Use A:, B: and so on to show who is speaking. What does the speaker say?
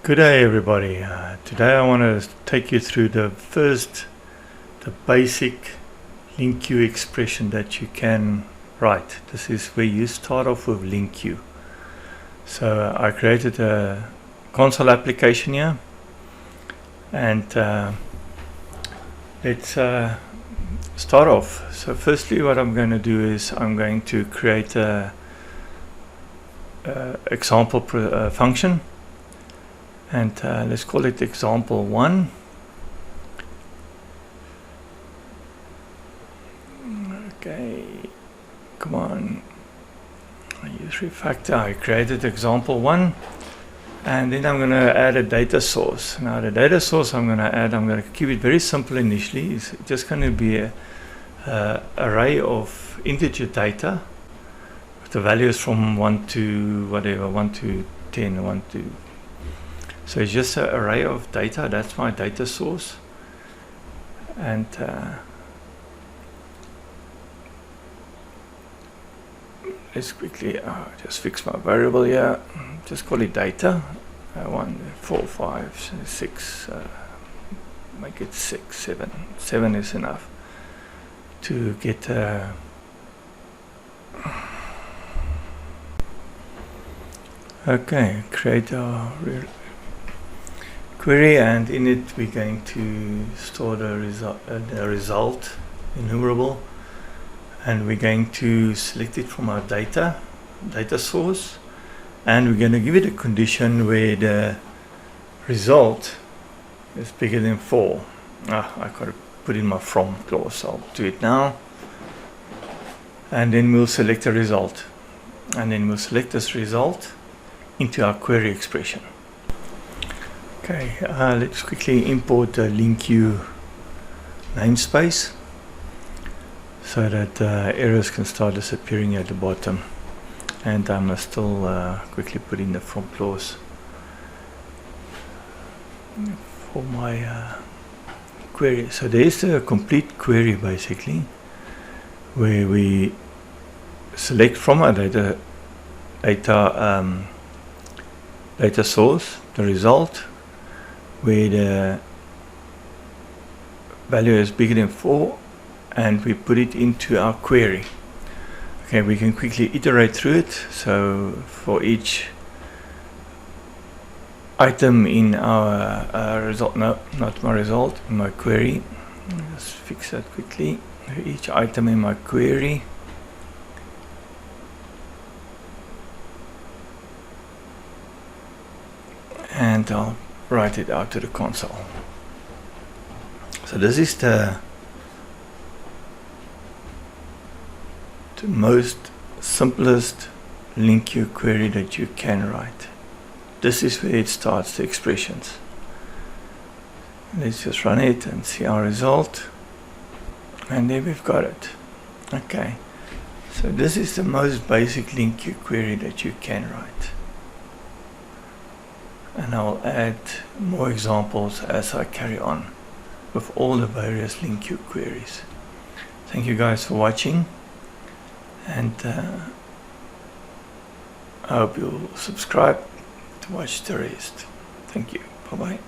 A: Good day everybody. Today I want to take you through the basic LINQ expression that you can write. This is where you start off with LINQ. So I created a console application here, and let's start off. So firstly what I'm going to do is I'm going to create a example function, and let's call it example 1. Okay, come on, I use refactor. I created example 1, and then I'm going to add a data source. Now the data source I'm going to keep it very simple initially. It's just going to be a array of integer data with the values from 1 to whatever, 1 to 10, 1 to. So it's just an array of data. That's my data source. And let's quickly just fix my variable here. Just call it data. 1, 4, 5, 6. Make it 6, 7. 7 is enough to get okay, create our query, and in it we're going to store the result enumerable, and we're going to select it from our data source, and we're going to give it a condition where the result is bigger than 4. I got to put in my from clause, so I'll do it now. And then we'll select a result, and then we'll select this result into our query expression. Okay, let's quickly import the LINQ namespace so that errors can start disappearing at the bottom. And I must still quickly put in the from clause for my query. So there's a complete query basically, where we select from our data source the result where the value is bigger than 4, and we put it into our query. Okay, we can quickly iterate through it. So for each item in our result, no, not my result, my query. Let's fix that quickly. Each item in my query, and I'll write it out to the console. So this is the most simplest LINQ query that you can write. This is where it starts the expressions. Let's just run it and see our result, and there we've got it. Okay, so this is the most basic LINQ query that you can write, and I'll add more examples as I carry on with all the various LINQ queries. Thank you guys for watching, and I hope you'll subscribe to watch the rest. Thank you. Bye bye.